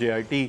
JIT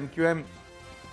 MQM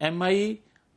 MI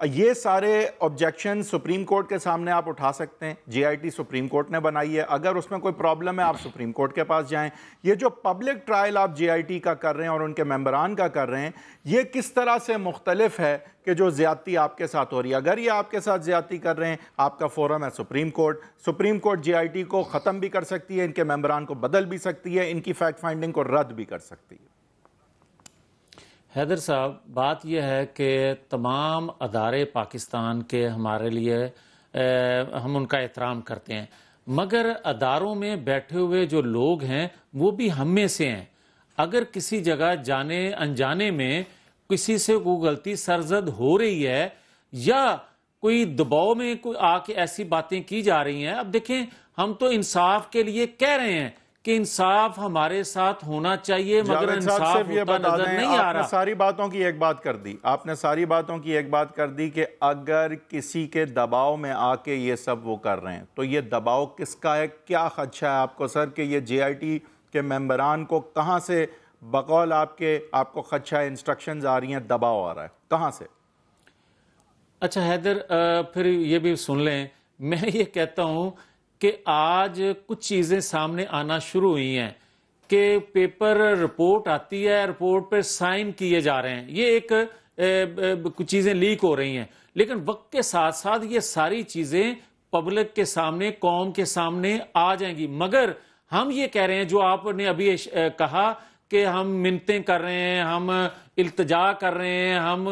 یہ سارے objection supreme court کے سامنے آپ اٹھا سکتے ہیں. جے آئی ٹی سپریم کورٹ نے بنائی ہے, اگر اس میں کوئی پرابلم ہے آپ سپریم کورٹ کے پاس جائیں. یہ جو پبلک ٹرائل آپ جے آئی ٹی کا کر رہے ہیں اور ان کے ممبران کا کر رہے ہیں, یہ کس طرح سے مختلف ہے کہ جو زیادتی آپ کے ساتھ ہو رہی ہے؟ اگر یہ آپ کے ساتھ زیادتی کر رہے ہیں, آپ کا فورم ہے supreme court J I T کو ختم بھی کر سکتی ہے, ان کے ممبران کو بدل بھی سکتی ہے, ان کی فیکٹ فائنڈنگ کو رد بھی کر سکتی ہے. حیدر صاحب, بات یہ ہے کہ تمام ادارے پاکستان کے ہمارے لیے ہم ان کا احترام کرتے ہیں, مگر اداروں میں بیٹھے ہوئے جو لوگ ہیں وہ بھی ہم میں سے ہیں. اگر کسی جگہ جانے انجانے میں کسی سے کوئی غلطی سرزد ہو رہی ہے یا کوئی دباؤ میں آ کے ایسی باتیں کی جا رہی ہیں, اب دیکھیں ہم تو انصاف کے لیے کہہ رہے ہیں کہ انصاف ہمارے ساتھ ہونا چاہیے, مگر انصاف ہوتا نظر نہیں آ رہا. آپ نے ساری باتوں کی ایک بات کر دی, کہ اگر کسی کے دباؤ میں آ کے یہ سب وہ کر رہے ہیں تو یہ دباؤ کس کا ہے؟ کیا خدشہ ہے آپ کو سر کہ یہ جے آئی ٹی کے ممبران کو کہاں سے بقول آپ کو خدشہ ہے, انسٹرکشنز آ رہی ہیں, دباؤ آ رہا ہے, کہاں سے؟ اچھا حیدر, پھر یہ بھی سن لیں, میں یہ کہتا ہوں کہ آج کچھ چیزیں سامنے آنا شروع ہوئی ہیں کہ پیپر رپورٹ آتی ہے, رپورٹ پہ سائن کیے جا رہے ہیں, یہ ایک کچھ چیزیں لیک ہو رہی ہیں, لیکن وقت کے ساتھ ساتھ یہ ساری چیزیں پبلک کے سامنے, قوم کے سامنے آ جائیں گی. مگر ہم یہ کہہ رہے ہیں, جو آپ نے ابھی کہا کہ ہم منتیں کر رہے ہیں, ہم التجا کر رہے ہیں, ہم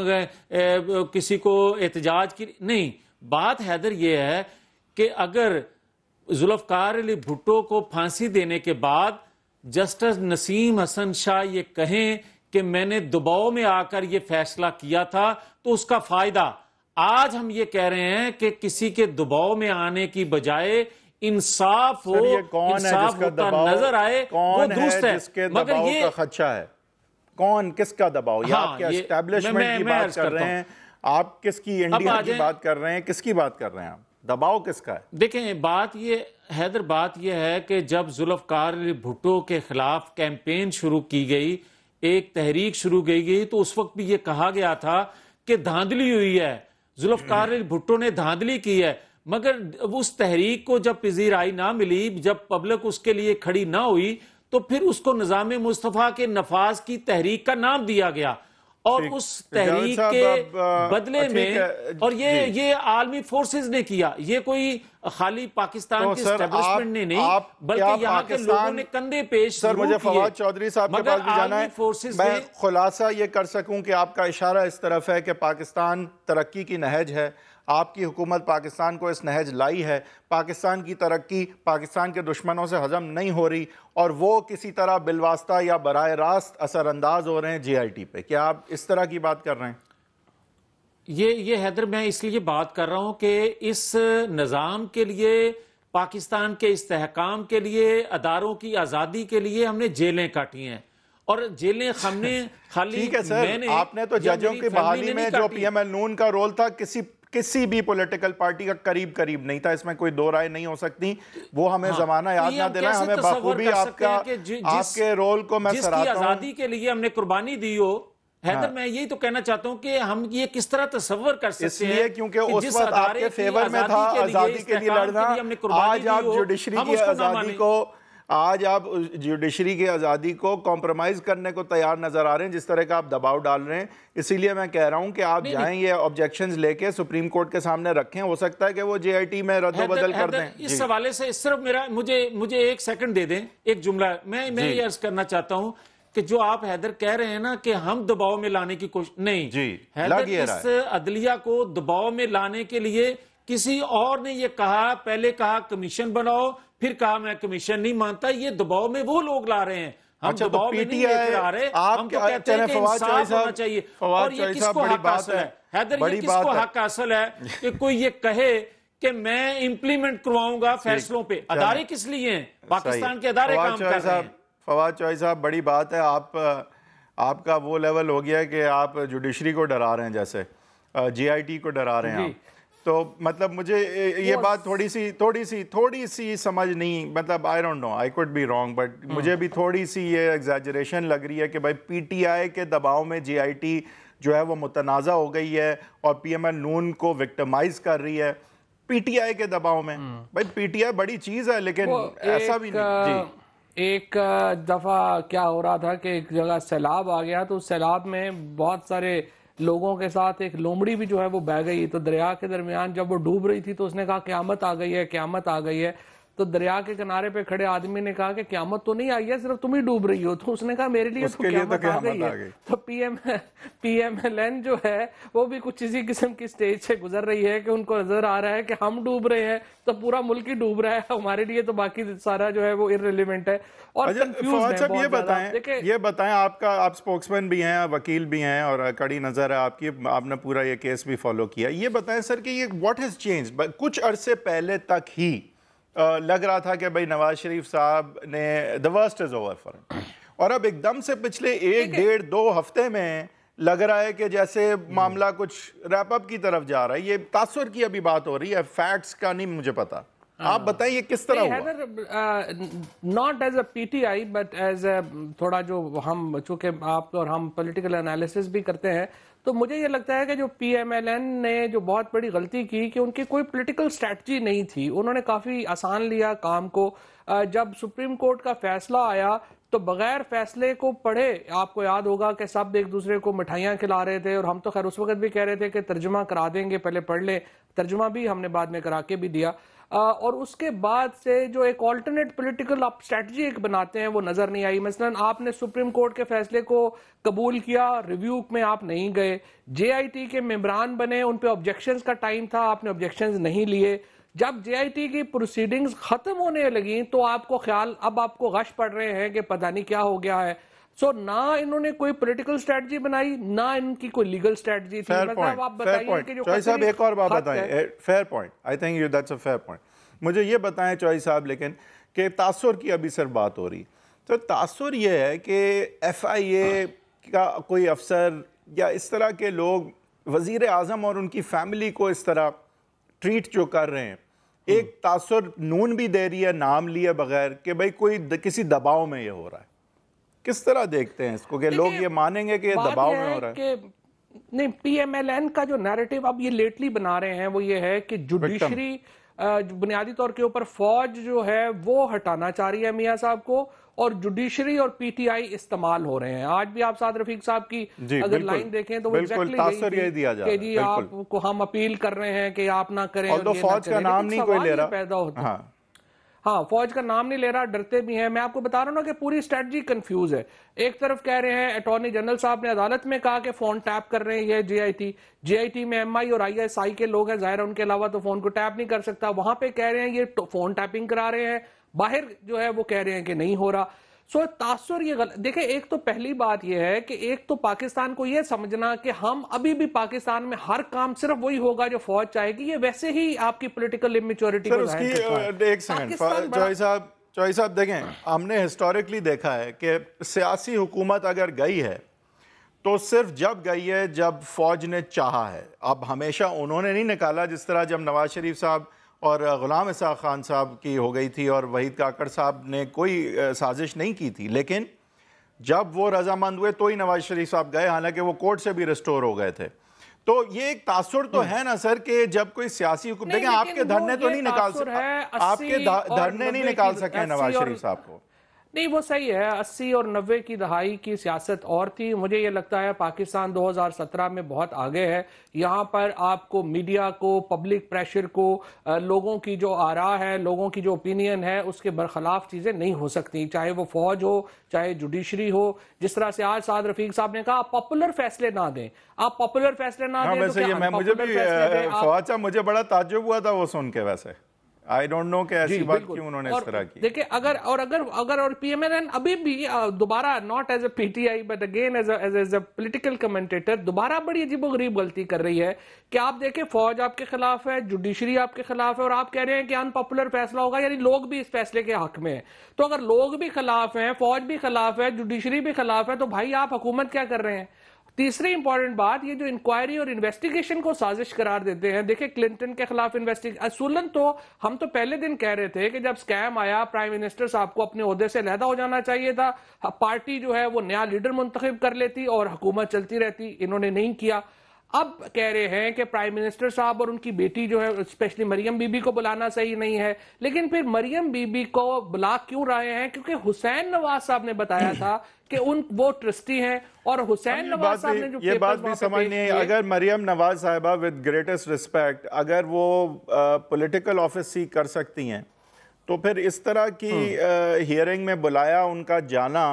کسی کو احتجاج کی نہیں. بات حیدر یہ ہے کہ اگر ذوالفقار علی بھٹو کو پھانسی دینے کے بعد جسٹس نسیم حسن شاہ یہ کہیں کہ میں نے دباؤ میں آ کر یہ فیصلہ کیا تھا, تو اس کا فائدہ آج ہم یہ کہہ رہے ہیں کہ کسی کے دباؤ میں آنے کی بجائے انصاف ہو, انصاف ہوتا نظر آئے, وہ درست ہے. جس کے دباؤ کا خدشہ ہے, کون کس کا دباؤ؟ یہ آپ کے اسٹیبلشمنٹ کی بات کر رہے ہیں, آپ کس کی, انڈیا کی بات کر رہے ہیں, کس کی بات کر رہے ہیں آپ؟ دباؤ کس کا ہے؟ دیکھیں بات یہ حیدر, بات یہ ہے کہ جب ذوالفقار علی بھٹو کے خلاف کیمپین شروع کی گئی, ایک تحریک شروع کی گئی, تو اس وقت بھی یہ کہا گیا تھا کہ دھاندلی ہوئی ہے, ذوالفقار علی بھٹو نے دھاندلی کی ہے. مگر اس تحریک کو جب پذیرائی نہ ملی, جب پبلک اس کے لیے کھڑی نہ ہوئی, تو پھر اس کو نظام مصطفیٰ کے نفاذ کی تحریک کا نام دیا گیا, اور اس تحریک کے بدلے میں, اور یہ عالمی فورسز نے کیا, یہ کوئی خالی پاکستان کے اسٹیبلشمنٹ نے نہیں, بلکہ یہاں کے لوگوں نے کندھے پیش سر, مجھے فواد چودھری صاحب کے پاس بھی جانا ہے. میں خلاصہ یہ کر سکوں کہ آپ کا اشارہ اس طرف ہے کہ پاکستان ترقی کی نہج ہے, آپ کی حکومت پاکستان کو اس نہج لائی ہے, پاکستان کی ترقی پاکستان کے دشمنوں سے ہضم نہیں ہو رہی, اور وہ کسی طرح بالواسطہ یا براہ راست اثر انداز ہو رہے ہیں جے آئی ٹی پہ. کیا آپ اس طرح کی بات کر رہے ہیں؟ یہ حیدر, میں اس لیے بات کر رہا ہوں کہ اس نظام کے لیے, پاکستان کے استحکام کے لیے, اداروں کی آزادی کے لیے ہم نے جیلیں کاٹی ہیں, اور جیلیں ہم نے خالی, ٹھیک ہے سر, آپ نے تو ججوں کی بحالی میں جو پی ایم ایل نون کا رول تھا, کسی بھی پولیٹیکل پارٹی کا قریب نہیں تھا, اس میں کوئی دو رائے نہیں ہو سکتی. وہ ہمیں زمانہ یاد نہ دلائیں, ہمیں بخوبی آپ کے رول کو میں سراہتا ہوں. جس کی آزادی کے لیے ہم نے قربانی دی ہو, حیدر میں یہی تو کہنا چاہتا ہوں کہ ہم یہ کس طرح تصور کر سکتے ہیں, اس لیے کیونکہ اس وقت آپ کے فیور میں تھا آزادی کے لیے لڑنا. آج آپ جوڈیشری کی آزادی کو کمپرومائز کرنے کو تیار نظر آ رہے ہیں, جس طرح کا آپ دباؤ ڈال رہے ہیں. اسی لیے میں کہہ رہا ہوں کہ آپ جائیں, یہ آبجیکشنز لے کے سپریم کورٹ کے سامنے رکھیں, ہو سکتا ہے کہ وہ جے آئی ٹی میں رد و بدل کر دیں. اس حوالے سے صرف مجھے ایک سیکنڈ دے دیں, ایک جملہ میں یہ عرض کرنا چاہتا ہوں کہ جو آپ حیدر کہہ رہے ہیں نا کہ ہم دباؤ میں لانے کی کوشش نہیں, حیدر اس عدلیہ کو دباؤ میں لانے کے لیے کسی اور نے یہ کہا, پہلے کہا کمیشن بناؤ, پھر کہا میں کمیشن نہیں مانتا. یہ دباؤ میں وہ لوگ لا رہے ہیں, ہم دباؤ میں نہیں لے کر آ رہے, ہم تو کہتے ہیں کہ انصاف ہونا چاہیے. اور یہ کس کو حق حاصل ہے حیدر, یہ کس کو حق حاصل ہے کہ کوئی یہ کہے کہ میں امپلیمنٹ کرواؤں گا فیصلوں پہ؟ ادارے کس لیے ہیں؟ پاکستان کے ادارے کام کر رہے ہیں. فواد چوہدری صاحب, بڑی بات ہے, آپ کا وہ لیول ہو گیا کہ آپ جوڈیشری کو ڈرا رہے ہیں, جیسے جے آئی ٹی کو ڈرا رہے ہیں. تو مطلب مجھے یہ بات تھوڑی سی سمجھ نہیں, مطلب I don't know, I could be wrong, but مجھے بھی تھوڑی سی یہ ایگزیجریشن لگ رہی ہے کہ بھائی پی ٹی آئی کے دباؤ میں جے آئی ٹی جو ہے وہ متنازع ہو گئی ہے اور پی ایم ایل نون کو وکٹمائز کر رہی ہے پی ٹی آئی کے دباؤ میں. بھائی پی ٹی آئی بڑی چیز ہے لیکن ایسا بھی نہیں. جی ایک دفعہ کیا ہو رہا تھا کہ ایک جگہ سیلاب آ گیا تو سیلاب میں بہت سارے لوگوں کے ساتھ ایک لومڑی بھی جو ہے وہ بہہ گئی. تو دریا کے درمیان جب وہ ڈوب رہی تھی تو اس نے کہا قیامت آ گئی ہے, قیامت آ گئی ہے. تو دریا کے کنارے پہ کھڑے آدمی نے کہا کہ قیامت تو نہیں آئی ہے, صرف تم ہی ڈوب رہی ہو. تو اس نے کہا میرے لیے تو قیامت آ گئی ہے. تو پی ایم ایل این جو ہے وہ بھی کچھ اسی قسم کی سٹیج سے گزر رہی ہے کہ ان کو نظر آ رہا ہے کہ ہم ڈوب رہے ہیں تو پورا ملک ہی ڈوب رہا ہے, ہمارے لیے تو باقی سارا جو ہے وہ ارریلیونٹ ہے. اور فواد صاحب یہ بتائیں آپ سپوکسمین بھی ہیں, وکیل بھی ہیں اور کڑی نظر ہے آپ کی, آپ نے پورا یہ کیس بھی فالو کیا. یہ بتائیں سر کہ یہ واٹ ہیز چینج. کچھ عرصے پہلے تک ہی لگ رہا تھا کہ بھائی نواز شریف صاحب نے the worst is over for him, اور اب ایک دم سے پچھلے 1-1.5-2 ہفتے میں لگ رہا ہے کہ جیسے معاملہ کچھ ریپ اپ کی طرف جا رہا ہے. یہ تاثر کی ابھی بات ہو رہی ہے, فیکٹس کا نہیں مجھے پتا, آپ بتائیں یہ کس طرح ہوا. Not as a P T I but as a تھوڑا جو ہم چونکہ آپ اور ہم پولیٹیکل انالیسس بھی کرتے ہیں تو مجھے یہ لگتا ہے کہ جو پی ایم ایل این نے جو بہت بڑی غلطی کی کہ ان کی کوئی پولیٹیکل سٹریٹجی نہیں تھی. انہوں نے کافی آسان لیا کام کو. جب سپریم کورٹ کا فیصلہ آیا تو بغیر فیصلے کو پڑھے, آپ کو یاد ہوگا کہ سب ایک دوسرے کو مٹھائیاں کھلا رہے تھے اور ہم تو خیر اس وقت بھی کہہ رہے تھے کہ ترجمہ کرا دیں گے, پہلے پڑھ لیں. ترجمہ بھی ہم نے بعد میں کرا کے بھی دیا. اور اس کے بعد سے جو ایک آلٹرنیٹ پولیٹیکل آپ اسٹریٹجی ایک بناتے ہیں وہ نظر نہیں آئی. مثلا آپ نے سپریم کورٹ کے فیصلے کو قبول کیا, ریویو میں آپ نہیں گئے, جے آئی ٹی کے ممبران بنے, ان پہ آبجیکشنز کا ٹائم تھا, آپ نے آبجیکشنز نہیں لیے. جب جے آئی ٹی کی پروسیڈنگز ختم ہونے لگیں تو آپ کو خیال, اب آپ کو غش پڑ رہے ہیں کہ پتہ نہیں کیا ہو گیا ہے. سو نہ انہوں نے کوئی پولیٹیکل سٹریٹجی بنائی, نہ ان کی کوئی لیگل سٹریٹجی تھی. مطلب آپ بتائیے کہ جو چوہی صاحب ایک اور بات بتائیں, fair point, I think that's a fair point. مجھے یہ بتائیں چوہی صاحب لیکن کہ تاثر کی ابھی سر بات ہو رہی, تو تاثر یہ ہے کہ ایف آئی اے کا کوئی افسر یا اس طرح کے لوگ وزیر اعظم اور ان کی فیملی کو اس طرح ٹریٹ جو کر رہے ہیں, ایک تاثر نون بھی دے رہی ہے نام لیے بغیر کہ بھئی کوئی کسی دباؤ میں یہ ہو رہا ہے. کس طرح دیکھتے ہیں اس کو کہ لوگ یہ مانیں گے کہ یہ دباؤ میں ہو رہا ہے؟ نہیں, پی ایم ایل این کا جو نیریٹو اب یہ لیٹلی بنا رہے ہیں وہ یہ ہے کہ جوڈیشری بنیادی طور کے اوپر فوج جو ہے وہ ہٹانا چاہ رہی ہے میاں صاحب کو, اور جوڈیشری اور پی ٹی آئی استعمال ہو رہے ہیں. آج بھی آپ سعد رفیق صاحب کی اگر لائن دیکھیں تو وہ ایگزیکٹلی یہی تھی کہ جی آپ کو ہم اپیل کر رہے ہیں کہ آپ نہ کریں, اور فوج کا نام نہیں کوئی لے رہا پیدا ہوتا. ہاں, فوج کا نام نہیں لے رہا, ڈرتے بھی ہیں. میں آپ کو بتا رہا ہوں نا کہ پوری اسٹریٹجی کنفیوز ہے. ایک طرف کہہ رہے ہیں اٹارنی جنرل صاحب نے عدالت میں کہا کہ فون ٹیپ کر رہے ہیں یہ جے آئی ٹی میں ایم آئی اور آئی ایس آئی کے لوگ ہیں, ظاہر ان کے علاوہ تو فون کو ٹیپ نہیں کر سکتا. وہاں پہ کہہ رہے ہیں یہ فون ٹیپنگ کرا رہے ہیں, باہر جو ہے وہ کہہ رہے ہیں کہ نہیں ہو رہا. سو تاثر یہ دیکھیں, ایک تو پہلی بات یہ ہے کہ ایک تو پاکستان کو یہ سمجھنا کہ ہم ابھی بھی پاکستان میں ہر کام صرف وہی ہوگا جو فوج چاہے گی, یہ ویسے ہی آپ کی پولیٹیکل امیچورٹی کو ظاہر کرتا ہے. ایک سیکنڈ چوہی صاحب دیکھیں, ہم نے ہسٹوریکلی دیکھا ہے کہ سیاسی حکومت اگر گئی ہے تو صرف جب گئی ہے جب فوج نے چاہا ہے. اب ہمیشہ انہوں نے نہیں نکالا, جس طرح جب نواز شریف صاحب اور غلام اسحاق خان صاحب کی ہو گئی تھی اور وحید کاکڑ صاحب نے کوئی سازش نہیں کی تھی, لیکن جب وہ رضامند ہوئے تو ہی نواز شریف صاحب گئے, حالانکہ وہ کورٹ سے بھی ریسٹور ہو گئے تھے. تو یہ ایک تاثر تو ہے نا سر کہ جب کوئی سیاسی حکومت, دیکھیں آپ کے دھرنے تو نہیں نکال سکتے, آپ کے دھرنے نہیں نکال سکے نواز شریف صاحب کو. نہیں وہ صحیح ہے, 80 اور 90 کی دہائی کی سیاست اور تھی. مجھے یہ لگتا ہے پاکستان 2017 میں بہت آگے ہے. یہاں پر آپ کو میڈیا کو, پبلک پریشر کو, لوگوں کی جو آراء ہے, لوگوں کی جو اوپینین ہے, اس کے برخلاف چیزیں نہیں ہو سکتی, چاہے وہ فوج ہو چاہے جوڈیشری ہو. جس طرح سے آج سعد رفیق صاحب نے کہا آپ پاپولر فیصلے نہ دیں, آپ پاپولر فیصلے نہ دیں. ویسے یہ مجھے بھی فواد صاحب مجھے بڑا تعجب ہوا تھا وہ سن کے, ویسے I don't know کہ ایسی بات کیوں انہوں نے اس طرح کی. دیکھیں اگر پی ایم ایل این ابھی بھی دوبارہ not as a PTI but again as a political commentator دوبارہ بڑی عجیب و غریب غلطی کر رہی ہے کہ آپ دیکھیں فوج آپ کے خلاف ہے, جوڈیشری آپ کے خلاف ہے, اور آپ کہہ رہے ہیں کہ ان پاپولر فیصلہ ہوگا, یعنی لوگ بھی اس فیصلے کے حق میں ہیں. تو اگر لوگ بھی خلاف ہیں, فوج بھی خلاف ہے, جوڈیشری بھی خلاف ہے, تو بھائی آپ حکومت کیا کر رہے ہیں؟ تیسری امپورٹنٹ بات، یہ جو انکوائری اور انویسٹیگیشن کو سازش قرار دیتے ہیں. دیکھیں کلنٹن کے خلاف اصولاً تو ہم تو پہلے دن کہہ رہے تھے کہ جب سکیم آیا پرائم منسٹر صاحب کو اپنے عہدے سے علیحدہ ہو جانا چاہیے تھا، پارٹی جو ہے وہ نیا لیڈر منتخب کر لیتی اور حکومت چلتی رہتی. انہوں نے نہیں کیا. اب کہہ رہے ہیں کہ پرائم منسٹر صاحب اور ان کی بیٹی جو ہے اسپیشلی مریم بی بی کو بلانا صحیح نہیں ہے. لیکن پھر مریم بی بی کو بلا کیوں رہے ہیں؟ کیونکہ حسین نواز صاحب نے بتایا تھا کہ وہ ٹرسٹی ہیں، اور حسین نواز صاحب نے جو یہ بات بھی سمجھ نہیں ہے. اگر مریم نواز صاحبہ ود گریٹسٹ ریسپیکٹ اگر وہ پولیٹیکل آفس سیک کر سکتی ہیں تو پھر اس طرح کی ہیئرنگ میں بلایا ان کا جانا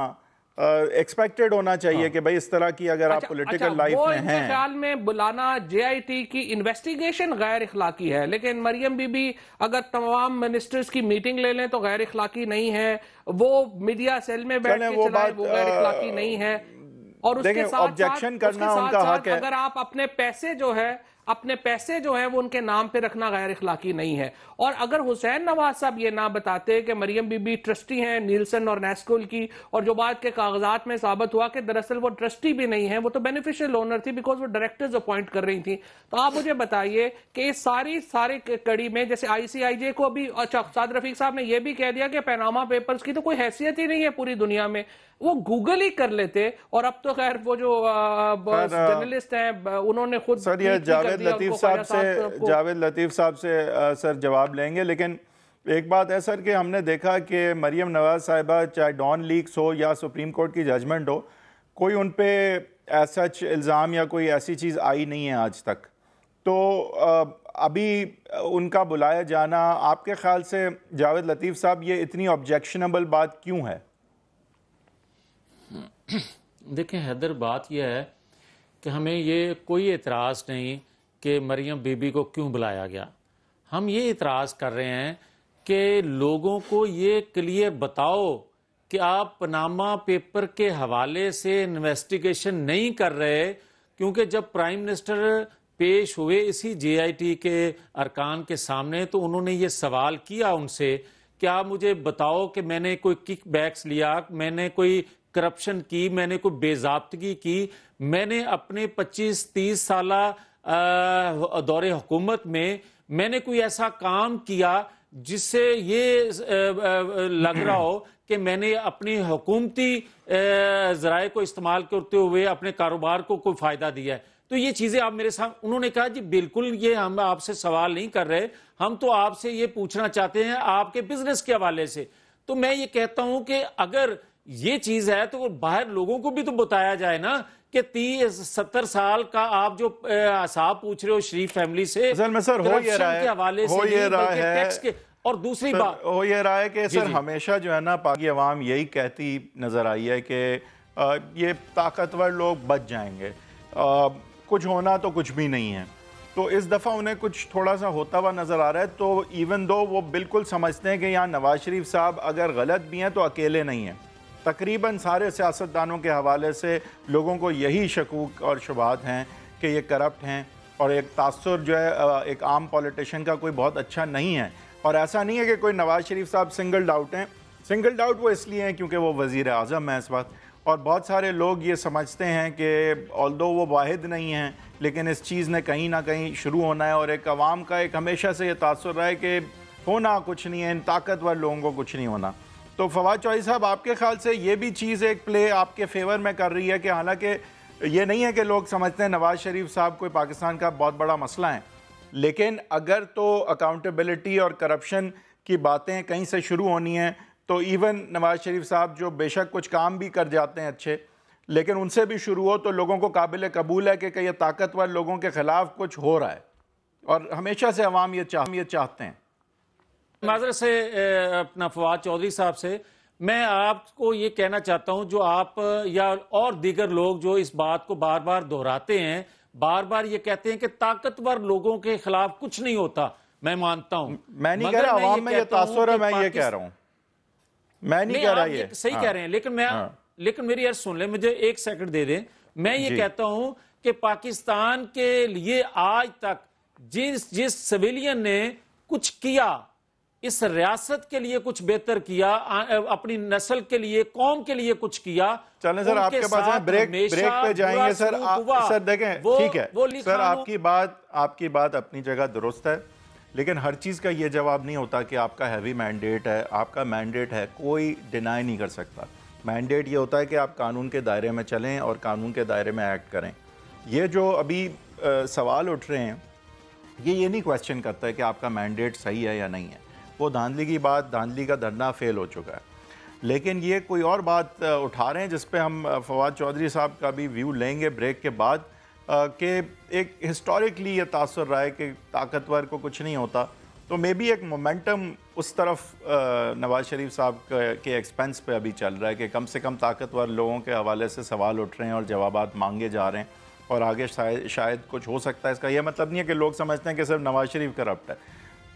ایکسپیکٹڈ ہونا چاہیے کہ بھائی اس طرح کی اگر آپ پولیٹیکل لائف میں ہیں. میرے خیال میں بلانا جے آئی ٹی کی انویسٹیگیشن غیر اخلاقی ہے، لیکن مریم بی بی اگر تمام منسٹرز کی میٹنگ لے لیں تو غیر اخلاقی نہیں ہے. وہ میڈیا سیل میں بیٹھ کے چلائیں وہ غیر اخلاقی نہیں ہے. اور اس کے ساتھ ساتھ اگر آپ اپنے پیسے جو ہیں وہ ان کے نام پہ رکھنا غیر اخلاقی نہیں ہے. اور اگر حسین نواز صاحب یہ نہ بتاتے کہ مریم بی بی ٹرسٹی ہیں نیلسن اور نیسکول کی، اور جو بات کے کاغذات میں ثابت ہوا کہ دراصل وہ ٹرسٹی بھی نہیں ہیں، وہ تو بینیفیشل اونر تھی بیکاز وہ ڈائریکٹرز اپوائنٹ کر رہی تھیں. تو آپ مجھے بتائیے کہ اس ساری کڑی میں جیسے آئی سی آئی جے کو بھی سعد رفیق صاحب نے یہ بھی کہہ دیا کہ پیناما پیپرز کی تو کوئی حیثیت ہی نہیں ہے پوری دنیا میں، وہ گوگل ہی کر لیتے. اور اب تو خیر وہ جو جرنلسٹ ہیں انہوں نے خود جاوید لطیف صاحب سے سر جواب لیں گے. لیکن ایک بات ہے سر کہ ہم نے دیکھا کہ مریم نواز صاحبہ چاہے ڈان لیکس ہو یا سپریم کورٹ کی ججمنٹ ہو، کوئی ان پہ ایسا الزام یا کوئی ایسی چیز آئی نہیں ہے آج تک. تو ابھی ان کا بلایا جانا آپ کے خیال سے جاوید لطیف صاحب یہ اتنی آبجیکشنبل بات کیوں ہے؟ دیکھیں حیدر، بات یہ ہے کہ ہمیں یہ کوئی اعتراض نہیں کہ مریم بی بی کو کیوں بلایا گیا. ہم یہ اعتراض کر رہے ہیں کہ لوگوں کو یہ کلیئر بتاؤ کہ آپ پاناما پیپر کے حوالے سے انویسٹیگیشن نہیں کر رہے، کیونکہ جب پرائم منسٹر پیش ہوئے اسی جے آئی ٹی کے ارکان کے سامنے تو انہوں نے یہ سوال کیا ان سے کہ آپ مجھے بتاؤ کہ میں نے کوئی کک بیکس لیا، میں نے کوئی کرپشن کی، میں نے کوئی بے ضابطگی کی، میں نے اپنے 25-30 سالہ دور حکومت میں نے کوئی ایسا کام کیا جس سے یہ لگ رہا ہو کہ میں نے اپنی حکومتی ذرائع کو استعمال کرتے ہوئے اپنے کاروبار کو کوئی فائدہ دیا ہے. تو یہ چیزیں آپ میرے سامنے. انہوں نے کہا جی بالکل یہ ہم آپ سے سوال نہیں کر رہے، ہم تو آپ سے یہ پوچھنا چاہتے ہیں آپ کے بزنس کے حوالے سے. تو میں یہ کہتا ہوں کہ اگر یہ چیز ہے تو باہر لوگوں کو بھی تو بتایا جائے نا کہ 30-70 سال کا آپ جو حساب پوچھ رہے ہو شریف فیملی سے کرپشن کے حوالے سے نہیں بلکہ ٹیکس کے. اور دوسری بات ہو یہ رہا ہے کہ سر ہمیشہ جو ہے نا پاکی عوام یہی کہتی نظر آئی ہے کہ یہ طاقتور لوگ بچ جائیں گے، کچھ ہونا تو کچھ بھی نہیں ہے. تو اس دفعہ انہیں کچھ تھوڑا سا ہوتا ہوا نظر آ رہا ہے. تو ایون دو وہ بالکل سمجھتے ہیں کہ یہاں نواز شریف صاحب اگر غلط بھی ہیں تو اکیلے نہیں ہیں. تقریباً سارے سیاستدانوں کے حوالے سے لوگوں کو یہی شکوک اور شبہات ہیں کہ یہ کرپٹ ہیں، اور ایک تاثر جو ہے ایک عام پولیٹیشین کا کوئی بہت اچھا نہیں ہے. اور ایسا نہیں ہے کہ کوئی نواز شریف صاحب سنگل ڈاؤٹ ہیں. سنگل ڈاؤٹ وہ اس لیے ہیں کیونکہ وہ وزیر اعظم ہیں اس وقت، اور بہت سارے لوگ یہ سمجھتے ہیں کہ آلدو وہ واحد نہیں ہیں لیکن اس چیز نے کہیں نہ کہیں شروع ہونا ہے. اور ایک عوام کا ایک ہمیشہ سے یہ تاثر رہا ہے کہ ہونا کچھ نہیں ہے، ان طاقتور لوگوں کو کچھ نہیں ہونا. تو فواد چوہدری صاحب آپ کے خیال سے یہ بھی چیز ایک پلے آپ کے فیور میں کر رہی ہے کہ حالانکہ یہ نہیں ہے کہ لوگ سمجھتے ہیں نواز شریف صاحب کوئی پاکستان کا بہت بڑا مسئلہ ہے، لیکن اگر تو اکاؤنٹیبلٹی اور کرپشن کی باتیں کہیں سے شروع ہونی ہیں تو ایون نواز شریف صاحب جو بے شک کچھ کام بھی کر جاتے ہیں اچھے، لیکن ان سے بھی شروع ہو تو لوگوں کو قابل قبول ہے کہ یہ طاقتور لوگوں کے خلاف کچھ ہو رہا ہے. اور ہمیشہ سے عوام یہ چاہتے ہیں. معذرت سے اپنا فواد چودھری صاحب سے میں آپ کو یہ کہنا چاہتا ہوں، جو آپ یا اور دیگر لوگ جو اس بات کو بار بار دہراتے ہیں، بار بار یہ کہتے ہیں کہ طاقتور لوگوں کے خلاف کچھ نہیں ہوتا، میں مانتا ہوں. میں نہیں کہہ رہا عوام میں یہ تاثر ہے، میں یہ کہہ رہا ہوں، میں نہیں کہہ رہا یہ صحیح کہہ رہے ہیں. لیکن میری عرض سن لیں، مجھے 1 سیکنڈ دے دیں. میں یہ کہتا ہوں کہ پاکستان کے لیے آج تک جس سویلین نے کچھ کیا اس ریاست کے لیے کچھ بہتر کیا، اپنی نسل کے لیے، قوم کے لیے کچھ کیا. چلیں سر، آپ کے پاس بریک پہ جائیں گے سر. سر دیکھیں ٹھیک ہے سر، آپ کی بات اپنی جگہ درست ہے، لیکن ہر چیز کا یہ جواب نہیں ہوتا کہ آپ کا ہیوی مینڈیٹ ہے. آپ کا مینڈیٹ ہے، کوئی ڈینائی نہیں کر سکتا. مینڈیٹ یہ ہوتا ہے کہ آپ قانون کے دائرے میں چلیں اور قانون کے دائرے میں ایکٹ کریں. یہ جو ابھی سوال اٹھ رہے ہیں یہ نہیں کویسچن کرتا ہے کہ آپ کا مینڈیٹ صحیح ہے یا نہیں ہے. وہ دھاندلی کی بات، دھاندلی کا دھرنا فیل ہو چکا ہے. لیکن یہ کوئی اور بات اٹھا رہے ہیں جس پہ ہم فواد چودھری صاحب کا بھی ویو لیں گے بریک کے بعد، کہ ایک ہسٹوریکلی یہ تاثر رہا ہے کہ طاقتور کو کچھ نہیں ہوتا. تو مے بی ایک مومنٹم اس طرف نواز شریف صاحب کے ایکسپینس پہ ابھی چل رہا ہے کہ کم سے کم طاقتور لوگوں کے حوالے سے سوال اٹھ رہے ہیں اور جوابات مانگے جا رہے ہیں، اور آگے شاید کچھ ہو سکتا ہے. اس کا یہ مطلب نہیں ہے کہ لوگ سمجھتے ہیں کہ صرف نواز شریف کرپٹ ہے.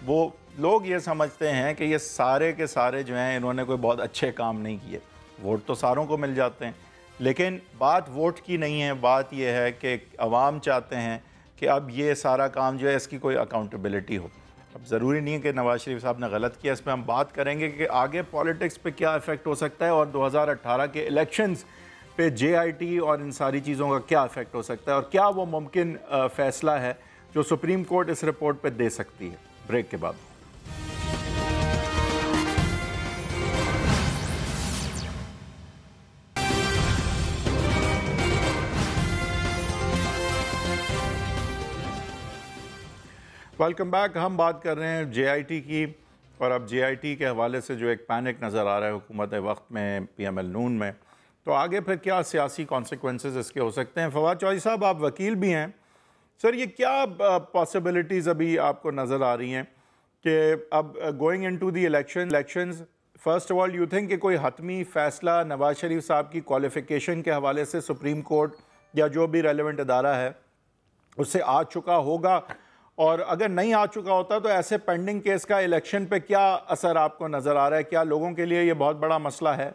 وہ لوگ یہ سمجھتے ہیں کہ یہ سارے کے سارے جو ہیں انہوں نے کوئی بہت اچھے کام نہیں کیے. ووٹ تو ساروں کو مل جاتے ہیں، لیکن بات ووٹ کی نہیں ہے. بات یہ ہے کہ عوام چاہتے ہیں کہ اب یہ سارا کام جو ہے اس کی کوئی اکاؤنٹیبلٹی ہو. اب ضروری نہیں ہے کہ نواز شریف صاحب نے غلط کیا، اس پہ ہم بات کریں گے کہ آگے پالیٹکس پہ کیا ایفیکٹ ہو سکتا ہے، اور 2018 کے الیکشنز پہ جے آئی ٹی اور ان ساری چیزوں کا کیا ایفیکٹ ہو سکتا ہے، اور کیا وہ ممکن فیصلہ ہے جو سپریم کورٹ اس رپورٹ پہ دے سکتی ہے. بریک کے بعد. Welcome back. ہم بات کر رہے ہیں جے آئی ٹی کی، اور اب جے آئی ٹی کے حوالے سے جو ایک پینک نظر آ رہا ہے حکومت وقت میں، پی ایم ایل نون میں، تو آگے پھر کیا سیاسی کانسیکوینسز اس کے ہو سکتے ہیں. فواد چودھری صاحب، آپ وکیل بھی ہیں سر، یہ کیا پاسبلٹیز ابھی آپ کو نظر آ رہی ہیں کہ اب going into the elections, first of all you think کہ کوئی حتمی فیصلہ نواز شریف صاحب کی کوالیفیکیشن کے حوالے سے سپریم کورٹ یا جو بھی ریلیونٹ ادارہ ہے اس سے آ چکا ہوگا، اور اگر نہیں آ چکا ہوتا تو ایسے پینڈنگ کیس کا الیکشن پہ کیا اثر آپ کو نظر آ رہا ہے؟ کیا لوگوں کے لیے یہ بہت بڑا مسئلہ ہے؟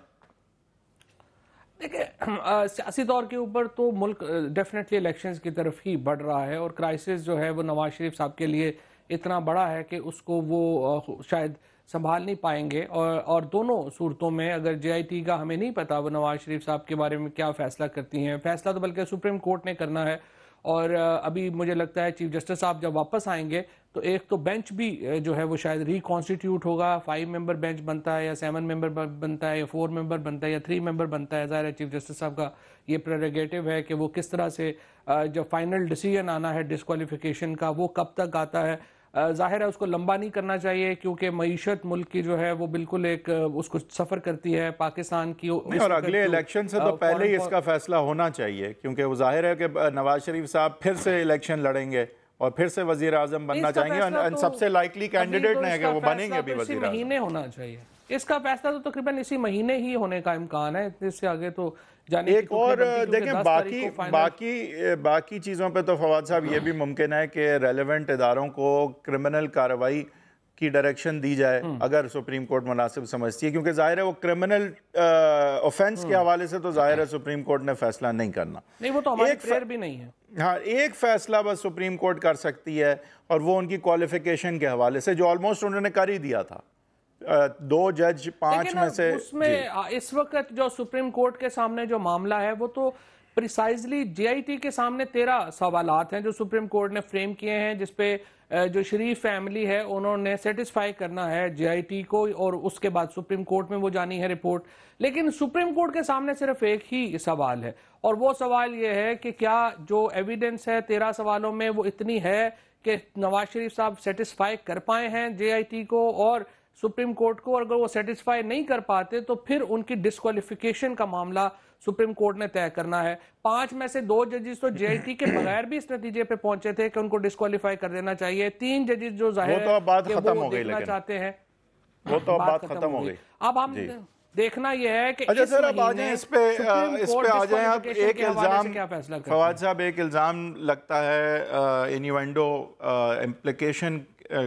دیکھیں، سیاسی طور کے اوپر تو ملک ڈیفینیٹلی الیکشنز کی طرف ہی بڑھ رہا ہے، اور کرائسس جو ہے وہ نواز شریف صاحب کے لیے اتنا بڑا ہے کہ اس کو وہ شاید سنبھال نہیں پائیں گے. اور دونوں صورتوں میں اگر جے آئی ٹی کا ہمیں نہیں پتا وہ نواز شریف صاحب کے بارے میں کیا فیصلہ کرتی ہیں. فیصلہ تو بلکہ سپریم کورٹ نے کرنا ہے، اور ابھی مجھے لگتا ہے چیف جسٹس صاحب جب واپس آئیں گے تو ایک تو بینچ بھی جو ہے وہ شاید ری کانسٹیٹیوٹ ہوگا. 5 ممبر بینچ بنتا ہے یا 7 ممبر بنتا ہے یا 4 ممبر بنتا ہے یا 3 ممبر بنتا ہے. ظاہر ہے چیف جسٹس صاحب کا یہ پریروگیٹو ہے کہ وہ کس طرح سے جو فائنل ڈیسیژن آنا ہے ڈسکوالیفیکیشن کا وہ کب تک آتا ہے. ظاہر ہے اس کو لمبا نہیں کرنا چاہیے، کیونکہ معیشت ملک کی جو ہے وہ بالکل ایک اس کو سفر کرتی ہے پاکستان کی. اور اگلے الیکشن سے تو پہلے ہی اس کا فیصلہ ہونا چاہیے، کیونکہ وہ ظاہر ہے کہ نواز شریف صاحب پھر سے الیکشن لڑیں گے اور پھر سے وزیر اعظم بننا چاہیں گے، اور سب سے لائکلی کینڈیڈیٹ نہیں ہے کہ وہ بنیں گے بھی وزیر اعظم. مہینے ہونا چاہیے اس کا فیصلہ، تو تقریباً اسی مہینے ہی ہونے کا امکان ہے. اس سے آگے تو جانے ایک اور دیکھیں باقی چیزوں پہ تو فواد صاحب یہ بھی ممکن ہے کہ ریلیونٹ اداروں کو کرمنل کارروائی کی ڈائریکشن دی جائے اگر سپریم کورٹ مناسب سمجھتی ہے، کیونکہ ظاہر ہے وہ کرمنل اوفینس کے حوالے سے تو ظاہر ہے سپریم کورٹ نے فیصلہ نہیں کرنا. نہیں، وہ تو ہماری پریئر بھی نہیں ہے. ہاں، ایک فیصلہ بس سپریم کورٹ کر سکتی ہے، اور وہ ان کی کوالیفیکیشن کے حوالے سے جو آلموسٹ انہوں نے کر ہی دیا تھا. 2 جج 5 میں سے. اس میں اس وقت جو سپریم کورٹ کے سامنے جو معاملہ ہے وہ تو پریسائزلی جے آئی ٹی کے سامنے 13 سوالات ہیں جو سپریم کورٹ نے فریم کیے ہیں، جس پہ جو شریف فیملی ہے انہوں نے سیٹسفائی کرنا ہے جے آئی ٹی کو، اور اس کے بعد سپریم کورٹ میں وہ جانی ہے رپورٹ. لیکن سپریم کورٹ کے سامنے صرف ایک ہی سوال ہے، اور وہ سوال یہ ہے کہ کیا جو ایویڈنس ہے 13 سوالوں میں وہ اتنی ہے کہ نواز شریف صاحب سیٹسفائی کر پائے ہیں جے آئی ٹی کو اور سپریم کورٹ کو. اور اگر وہ سیٹسفائی نہیں کر پاتے تو پھر ان کی ڈسکوالیفیکیشن کا معاملہ سپریم کورٹ نے طے کرنا ہے. 5 میں سے 2 ججز تو جے آئی ٹی کے بغیر بھی اس نتیجے پہ پہنچے تھے کہ ان کو ڈسکوالیفائی کر دینا چاہیے. 3 ججز جو ظاہر ہے کہ وہ دیکھنا چاہتے ہیں. وہ تو بات ختم ہو گئی. اب ہم دیکھنا یہ ہے کہ اچھا سر، اب آ جائیں اس پہ آ جائیں. اب ایک الزام فواد صاحب، ایک الزام لگتا ہے انیوینڈو امپلیکیشن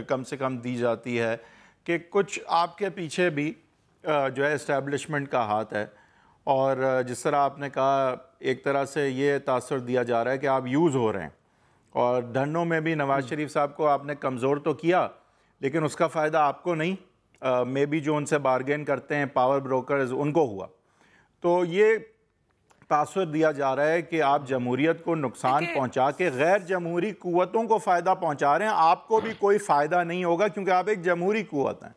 کم سے کم دی جاتی ہے کہ کچھ آپ کے پیچھے بھی جو ہے اسٹیبلشمنٹ کا ہاتھ ہے، اور جس طرح آپ نے کہا ایک طرح سے یہ تاثر دیا جا رہا ہے کہ آپ یوز ہو رہے ہیں، اور دھرنوں میں بھی نواز شریف صاحب کو آپ نے کمزور تو کیا لیکن اس کا فائدہ آپ کو نہیں میں بھی جو ان سے بارگین کرتے ہیں پاور بروکرز ان کو ہوا. تو یہ تاثر دیا جا رہا ہے کہ آپ جمہوریت کو نقصان پہنچا کے غیر جمہوری قوتوں کو فائدہ پہنچا رہے ہیں. آپ کو بھی کوئی فائدہ نہیں ہوگا کیونکہ آپ ایک جمہوری قوت ہیں.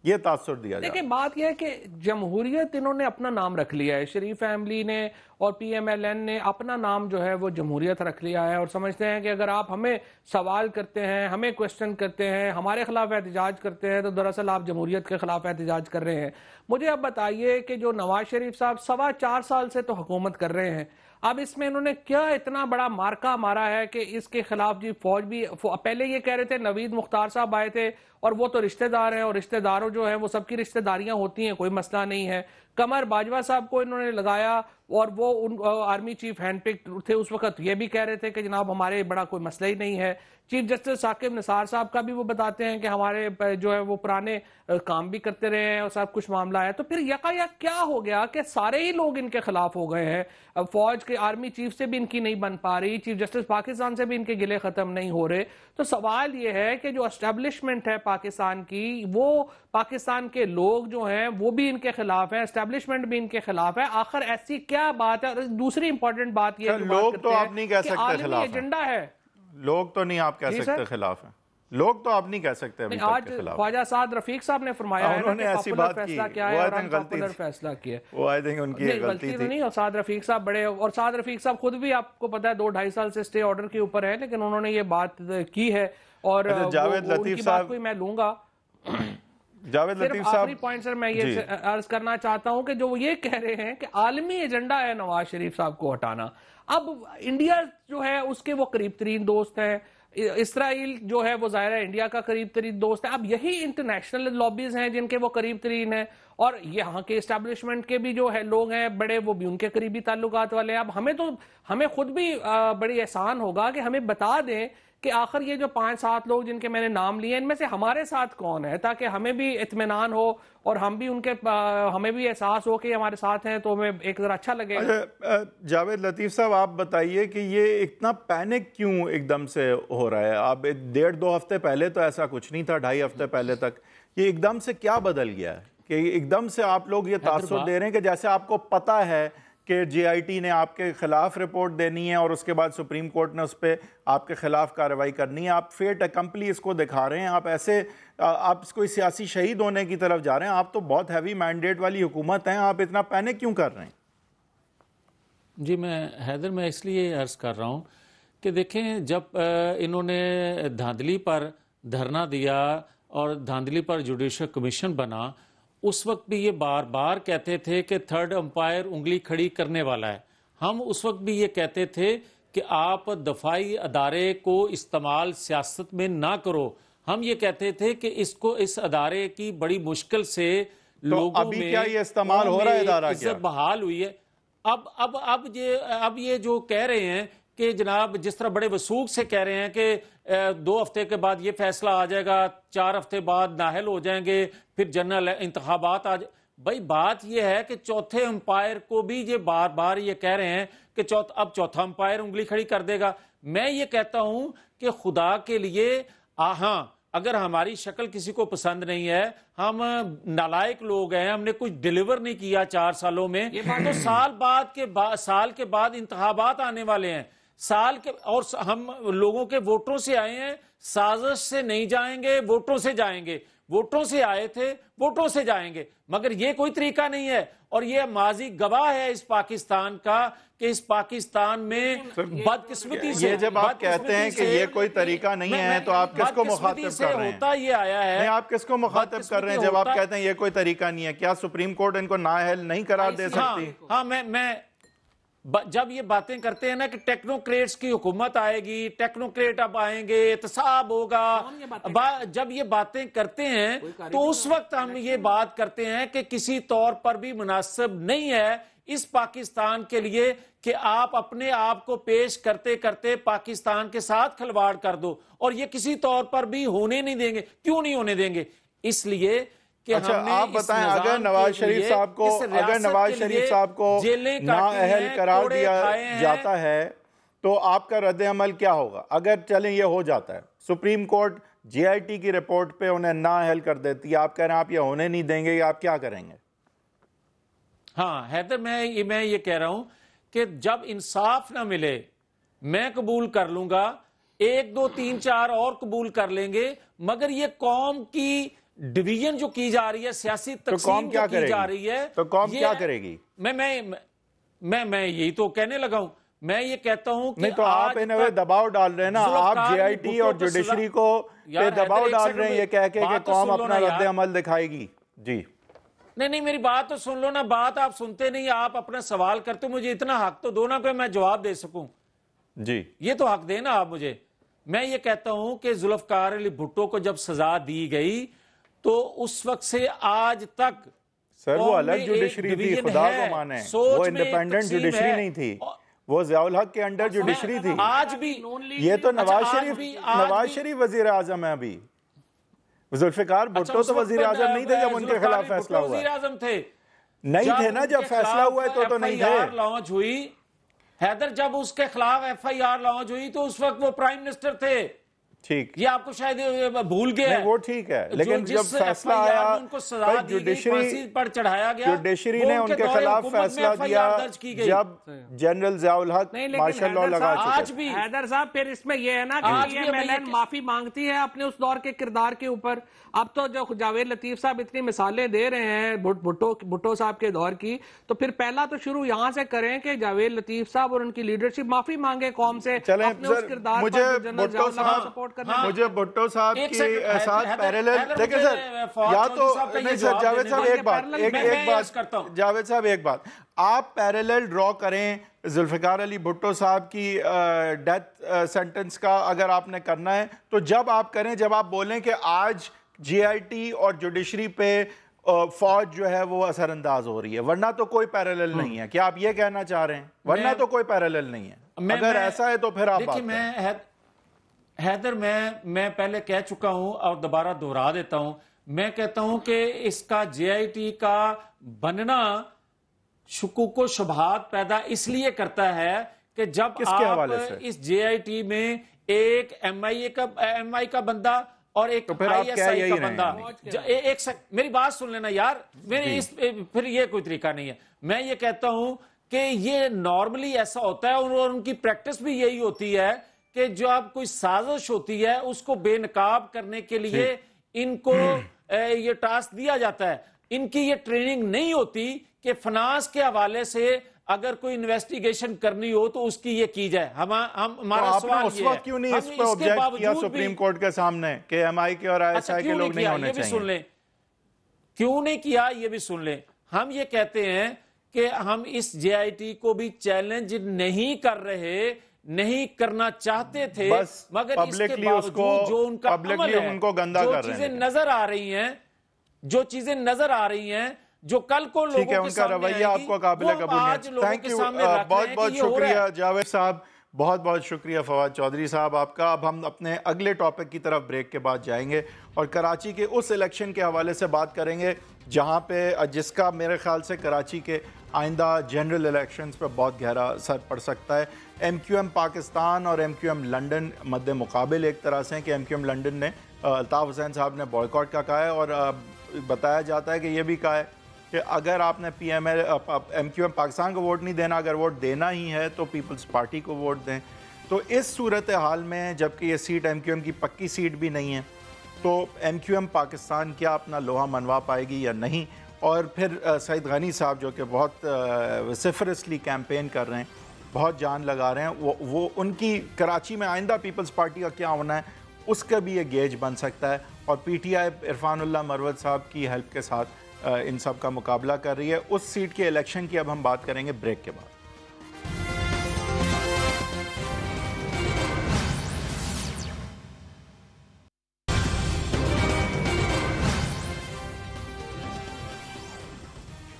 یہ تاثر دیا جا رہا ہے. دیکھیں بات یہ ہے کہ جمہوریت انہوں نے اپنا نام رکھ لیا ہے. شریف فیملی نے اور پی ایم ایل این نے اپنا نام جو ہے وہ جمہوریت رکھ لیا ہے اور سمجھتے ہیں کہ اگر آپ ہمیں سوال کرتے ہیں, ہمیں کوشچن کرتے ہیں, ہمارے خلاف احتجاج کرتے ہیں تو دراصل آپ جمہوریت کے خلاف احتجاج کر رہے ہیں. مجھے اب بتائیے کہ جو نواز شریف صاحب 4.25 سال سے تو حکومت کر رہے ہیں, اب اس میں انہوں نے کیا اتنا بڑا مارکا مارا ہے کہ اس کے خلاف جی فوج بھی پہلے یہ کہہ رہے تھے نوید مختار صاحب آئے تھے اور وہ تو رشتہ دار ہیں اور رشتہ داروں جو ہیں وہ سب کی رشتہ داریاں ہوتی ہیں, کوئی مسئلہ نہیں ہے. قمر باجوہ صاحب کو انہوں نے لگایا اور وہ آرمی چیف ہینڈ پک تھے اس وقت, یہ بھی کہہ رہے تھے کہ جناب ہمارے بڑا کوئی مسئلہ ہی نہیں ہے. چیف جسٹس ثاقب نثار صاحب کا بھی وہ بتاتے ہیں کہ ہمارے جو ہے وہ پرانے کام بھی کرتے رہے ہیں اور سب کچھ معاملہ ہے. تو پھر یکایک کیا ہو گیا کہ سارے ہی لوگ ان کے خلاف ہو گئے ہیں. فوج کے آرمی چیف سے بھی ان کی نہیں بن پا رہی, چیف جسٹس پاکستان سے بھی ان کے گلے ختم نہیں ہو رہے. تو سوال یہ ہے کہ جو اسٹیبلشمنٹ ہے پاکستان کی, وہ پاکستان کے لوگ جو ہیں وہ بھی ان کے خلاف ہیں, اسٹیبلشمنٹ بھی ان کے خلاف ہے. آخر ایسی کیا بات ہے؟ اور دوسری امپورٹنٹ بات یہ لوگ تو آپ نہیں کہہ سکتے خلاف ہیں, ایجنڈا ہے. لوگ تو نہیں آپ کہہ سکتے خلاف ہیں, لوگ تو آپ نہیں کہہ سکتے ابھی تک کے خلاف. خواجہ سعد رفیق صاحب نے فرمایا ہے انہوں نے ایسی بات کی, وہ آئی تھنک غلطی فیصلہ کیا, وہ آئی تھنک ان کی غلطی تھی. نہیں, اور سعد رفیق صاحب بڑے, اور سعد رفیق صاحب خود بھی آپ کو پتا ہے 2-2.5 سال سے سٹے آرڈر کے اوپر ہے, لیکن انہوں نے یہ بات کی ہے اور جاوید لطیف صاحب کوئی میں لوں گا. جاوید لطیف صاحب آخری پوائنٹ سر میں یہ عرض کرنا چاہتا ہوں کہ جو وہ یہ کہہ رہے ہیں کہ عالمی ایجنڈا ہے نواز شریف صاحب کو ہٹانا. اب انڈیا جو ہے اس کے وہ قریب ترین دوست ہیں, اسرائیل جو ہے وہ ظاہر ہے انڈیا کا قریب ترین دوست ہے. اب یہی انٹرنیشنل لابیز ہیں جن کے وہ قریب ترین ہیں, اور یہاں کے اسٹیبلشمنٹ کے بھی جو ہے لوگ ہیں بڑے, وہ بھی ان کے قریبی تعلقات والے ہیں. اب ہمیں خود بھی بڑی احسان ہوگا کہ ہمیں بتا دیں کہ آخر یہ جو 5-7 لوگ جن کے میں نے نام لیے ان میں سے ہمارے ساتھ کون ہے, تاکہ ہمیں بھی اطمینان ہو اور ہمیں بھی احساس ہو کہ ہمارے ساتھ ہیں تو ہمیں ایک ذرا اچھا لگے. جاوید لطیف صاحب آپ بتائیے کہ یہ اتنا پینک کیوں ایک دم سے ہو رہا ہے؟ آپ 1.5-2 ہفتے پہلے تو ایسا کچھ نہیں تھا, 2.5 ہفتے پہلے تک. یہ ایک دم سے کیا بدل گیا ہے کہ ایک دم سے آپ لوگ یہ تاثر دے رہے ہیں کہ جیسے آپ کو پتا ہے کہ جے آئی ٹی نے آپ کے خلاف رپورٹ دینی ہے اور اس کے بعد سپریم کورٹ نے اس پہ آپ کے خلاف کارروائی کرنی ہے. آپ فیٹ اکمپلی اس کو دکھا رہے ہیں, آپ اس کو سیاسی شہید ہونے کی طرف جا رہے ہیں. آپ تو بہت ہیوی مینڈیٹ والی حکومت ہیں, آپ اتنا پینک کیوں کر رہے ہیں؟ جی میں اس لیے عرض کر رہا ہوں کہ دیکھیں, جب انہوں نے دھاندلی پر دھرنا دیا اور دھاندلی پر جوڈیشل کمیشن بنا, اس وقت بھی یہ بار بار کہتے تھے کہ تھرڈ امپائر انگلی کھڑی کرنے والا ہے. ہم اس وقت بھی یہ کہتے تھے کہ آپ دفاعی ادارے کو استعمال سیاست میں نہ کرو. ہم یہ کہتے تھے کہ اس ادارے کی بڑی مشکل سے لوگوں میں کیا یہ استعمال ہو رہا ہے ادارہ کیا عزت بحال ہوئی ہے. اب یہ جو کہہ رہے ہیں کہ جناب جس طرح بڑے وثوق سے کہہ رہے ہیں کہ 2 ہفتے کے بعد یہ فیصلہ آ جائے گا, 4 ہفتے بعد نااہل ہو جائیں گے, پھر جنرل انتخابات آ جائے. بھائی بات یہ ہے کہ چوتھے امپائر کو بھی یہ بار بار یہ کہہ رہے ہیں کہ اب چوتھا امپائر انگلی کھڑی کر دے گا. میں یہ کہتا ہوں کہ خدا کے لیے ہاں اگر ہماری شکل کسی کو پسند نہیں ہے, ہم نالائق لوگ ہیں, ہم نے کچھ ڈیلیور نہیں کیا 4 سالوں میں, تو سال کے بعد انتخابات آنے والے ہیں. اور ہم لوگوں کے ووٹوں سے آئے ہیں, سازش سے نہیں جائیں گے, ووٹوں سے جائیں گے. ووٹوں سے آئے تھے, ووٹوں سے جائیں گے. مگر یہ کوئی طریقہ نہیں ہے, اور یہ ماضی گواہ ہے اس پاکستان کا کہ اس پاکستان میں بدقسمتی سے, یہ جب آپ کہتے ہیں کہ یہ کوئی طریقہ نہیں ہے تو آپ کس کو مخاطب کر رہے ہیں؟ ہوتا یہ آیا ہے, نہیں آپ کس کو مخاطب کر رہے ہیں جب آپ کہتے ہیں یہ کوئی طریقہ نہیں ہے؟ کیا سپریم کورٹ ان کو نااہل نہیں قرار دے سکتی؟ ہاں میں جب یہ باتیں کرتے ہیں نا کہ ٹیکنوکریٹس کی حکومت آئے گی, ٹیکنوکریٹ اب آئیں گے, احتساب ہوگا, جب یہ باتیں کرتے ہیں تو اس وقت ہم یہ بات کرتے ہیں کہ کسی طور پر بھی مناسب نہیں ہے اس پاکستان کے لیے کہ آپ اپنے آپ کو پیش کرتے کرتے پاکستان کے ساتھ کھلواڑ کر دو, اور یہ کسی طور پر بھی ہونے نہیں دیں گے. کیوں نہیں ہونے دیں گے؟ اس لیے اچھا آپ بتائیں, اگر نواز شریف صاحب کو نااہل قرار دیا جاتا ہے تو آپ کا رد عمل کیا ہوگا؟ اگر چلیں یہ ہو جاتا ہے, supreme court J I T کی رپورٹ پہ انہیں نااہل کر دیتی ہے، آپ کہہ رہے ہیں آپ یہ ہونے نہیں دیں گے، آپ کیا کریں گے؟ ہاں حیدر، میں یہ کہہ رہا ہوں کہ جب انصاف نہ ملے میں قبول کر لوں گا، 1 2 3 4 اور قبول کر لیں گے، مگر یہ قوم کی ڈویژن جو کی جا رہی ہے، سیاسی تقسیم جو کی جا رہی ہے، تو قوم کیا کرے گی؟ میں یہی تو کہنے لگا ہوں. میں یہ کہتا ہوں کہ نہیں تو آپ انہیں دباؤ ڈال رہے ہیں نا، آپ جے آئی ٹی اور جوڈیشری کو پہ دباؤ ڈال رہے ہیں یہ کہہ کے کہ قوم اپنا رد عمل دکھائے گی. جی نہیں میری بات تو سن لو نا، بات آپ سنتے نہیں، آپ اپنا سوال کرتے، مجھے اتنا حق تو دو نا کہ میں جواب دے سکوں. جی یہ تو حق دے نا آپ مجھے. میں یہ کہتا ہوں کہ ذوالفقار علی بھٹو کو جب سزا دی گئی تو اس وقت سے آج تک سر وہ الگ جوڈیشری تھی، خدا کو مانے، وہ انڈیپینڈنٹ جوڈیشری نہیں تھی، وہ ضیاء الحق کے انڈر جوڈیشری تھی. آج بھی یہ تو نواز شریف وزیر اعظم ہے ابھی، ذوالفقار بھٹو تو وزیر اعظم نہیں تھے جب ان کے خلاف فیصلہ ہوا. وزیر اعظم تھے نہیں تھے نا جب فیصلہ ہوا تو نہیں تھے. لانچ ہوئی حیدر، جب اس کے خلاف ایف آئی آر لانچ ہوئی تو اس وقت وہ پرائم منسٹر تھے. ٹھیک، یہ آپ کو شاید بھول گیا ہے. وہ ٹھیک ہے، لیکن جب فیصلہ آیا ان کو سزا دی گئی، پھانسی پر چڑھایا گیا، جوڈیشری نے ان کے خلاف فیصلہ دیا جب جنرل ضیاء الحق مارشل لاء لگا چکے. آج بھی حیدر صاحب پھر اس میں یہ ہے نا کہ پی ایم ایل این معافی مانگتی ہے اپنے اس دور کے کردار کے اوپر. اب تو جو جاوید لطیف صاحب اتنی مثالیں دے رہے ہیں بھٹو صاحب کے دور کی، تو پھر پہلا تو شروع یہاں سے کریں کہ جاوید لطیف صاحب اور ان کی لیڈرشپ معافی مانگے قوم سے اپنے اس کردار پر جو جنرل ضیاء الحق کو سپورٹ کرنے. مجھے بھٹو صاحب کے ساتھ پیرالل دیکھیں سر، یا تو نہیں سر جاوید صاحب ایک بات آپ پیرالل ڈرا کریں ذوالفقار علی بھٹو صاحب کی ڈیتھ سینٹنس کا اگر آپ نے کرنا ہے تو جب آپ کریں، جب آپ بولیں کہ آج جے آئی ٹی اور جوڈیشری پہ فوج جو ہے وہ اثر انداز ہو رہی ہے، ورنہ تو کوئی پیرالل نہیں ہے. کیا آپ یہ کہنا چاہ رہے ہیں؟ ورنہ تو کوئی پیرالل نہیں ہے. اگر ایسا ہے تو پھر آپ بات کریں. حیدر میں پہلے کہہ چکا ہوں اور دوبارہ دہرا دیتا ہوں، میں کہتا ہوں کہ اس کا جے آئی ٹی کا بننا شکوک و شبہات پیدا اس لیے کرتا ہے کہ جب آپ اس جے آئی ٹی میں ایک ایم آئی کا بندہ اور ایک آئی ایس آئی کا بندہ، میری بات سن لینا یار، پھر یہ کوئی طریقہ نہیں ہے. میں یہ کہتا ہوں کہ یہ نارملی ایسا ہوتا ہے اور ان کی پریکٹس بھی یہی ہوتی ہے کہ جو اب کوئی سازش ہوتی ہے اس کو بے نقاب کرنے کے لیے ان کو یہ ٹاسک دیا جاتا ہے. ان کی یہ ٹریننگ نہیں ہوتی کہ فنانس کے حوالے سے اگر کوئی انویسٹیگیشن کرنی ہو تو اس کی یہ کی جائے. ہمارا سوال اس وقت کیوں نہیں اس پہ آبجیکٹ کیا سپریم کورٹ کے سامنے کہ ایم آئی کے اور آئی ایس آئی کے لوگ نہیں ہونے چاہیے؟ کیوں نہیں کیا یہ بھی سن لیں. ہم یہ کہتے ہیں کہ ہم اس جے آئی ٹی کو بھی چیلنج نہیں کر رہے، نہیں کرنا چاہتے تھے، مگر اس کے باوجود جو ان کا عمل ہے، جو چیزیں نظر آ رہی ہیں، جو کل کو لوگوں کے سامنے آئے گی، آپ کو قابل قبول نہیں. بہت بہت شکریہ جاوید صاحب، بہت بہت شکریہ فواد چودھری صاحب آپ کا. اب ہم اپنے اگلے ٹاپک کی طرف بریک کے بعد جائیں گے اور کراچی کے اس الیکشن کے حوالے سے بات کریں گے جہاں پہ جس کا میرے خیال سے کراچی کے آئندہ جنرل الیکشنز پہ بہت گہرا اثر پڑ سکتا ہے. ایم کیو ایم پاکستان اور ایم کیو ایم لنڈن مد مقابل ایک طرح سے کہ ایم کیو ایم لنڈن نے الطاف حسین صاحب نے بوائیکاٹ کا کہا ہے اور بتایا جاتا ہے کہ یہ بھی کہا ہے کہ اگر آپ نے ایم کیو ایم پاکستان کو ووٹ نہیں دینا، اگر ووٹ دینا ہی ہے تو پیپلز پارٹی کو ووٹ دیں. تو اس صورتحال میں جبکہ یہ سیٹ ایم کیو ایم کی پکی سیٹ بھی نہیں ہے تو ایم کیو ایم پاکستان کیا اپنا لوہا منوا پائے گی یا نہیں؟ اور پھر سعید غنی صاحب جو کہ بہت وسیفرسلی کیمپین کر رہے ہیں، بہت جان لگا رہے ہیں، وہ ان کی کراچی میں آئندہ پیپلز پارٹی کا کیا ہونا ہے اس کا بھی یہ گیج بن سکتا ہے. اور پی ٹی آئی عرفان اللہ مروت صاحب کی ہیلپ کے ساتھ ان سب کا مقابلہ کر رہی ہے. اس سیٹ کے الیکشن کی اب ہم بات کریں گے بریک کے بعد.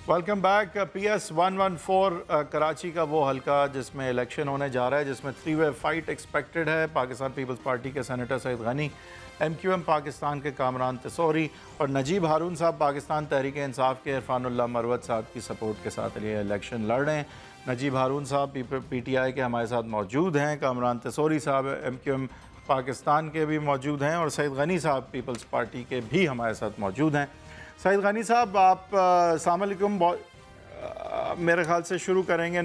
Welcome back. P S 114 Karachi کا وہ حلقہ جس میں الیکشن ہونے جا رہا ہے، جس میں 3 وے فائٹ ایکسپیکٹڈ ہے. پاکستان پیپلز پارٹی کے senator Saeed Ghani, M Q M Pakistan کے کامران تسوری اور نجیب ہارون صاحب پاکستان تحریک انصاف کے عرفان اللہ مروت صاحب کی سپورٹ کے ساتھ یہ الیکشن لڑ رہے ہیں. نجیب ہارون صاحب پی ٹی آئی کے ہمارے ساتھ موجود ہیں، کامران تسوری صاحب ایم کیو ایم پاکستان کے بھی موجود ہیں اور سعید غنی صاحب پیپلز پارٹی کے بھی ہمارے ساتھ موجود ہیں۔ سعید غنی صاحب، آپ السلام علیکم۔ میرے خیال سے شروع کریں گے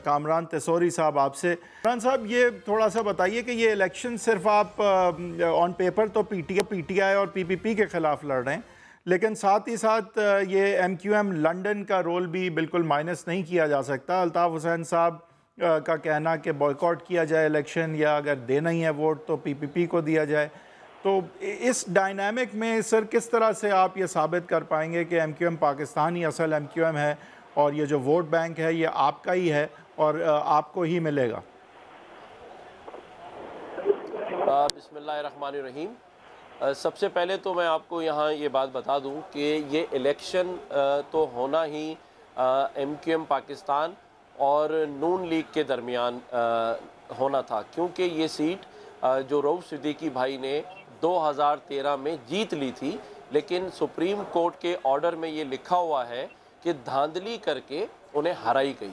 کامران تیسوری صاحب آپ سے۔ کامران صاحب، یہ تھوڑا سا بتائیے کہ یہ الیکشن صرف آپ آن پیپر تو پی ٹی آئی اور پی پی پی کے خلاف لڑ رہے ہیں، لیکن ساتھ ہی ساتھ یہ ایم کیو ایم لنڈن کا رول بھی بالکل مائنس نہیں کیا جا سکتا۔ الطاف حسین صاحب کا کہنا کہ بائیکاٹ کیا جائے الیکشن، یا اگر دینا ہی ہے ووٹ تو پی پی پی کو دیا جائے۔ تو اس ڈائنامک میں سر کس طرح سے آپ یہ ثابت کر پائیں گے کہ ایم کیو ایم پاکستان ہی اصل ایم کیو ایم ہے اور یہ جو ووٹ بینک ہے یہ آپ کا ہی ہے اور آپ کو ہی ملے گا؟ بسم اللہ الرحمن الرحیم۔ سب سے پہلے تو میں آپ کو یہاں یہ بات بتا دوں کہ یہ الیکشن تو ہونا ہی ایم کیو ایم پاکستان اور نون لیگ کے درمیان ہونا تھا، کیونکہ یہ سیٹ جو رؤوف صدیقی بھائی نے 2013 میں جیت لی تھی، لیکن سپریم کورٹ کے آرڈر میں یہ لکھا ہوا ہے کہ دھاندلی کر کے انہیں ہرائی گئی۔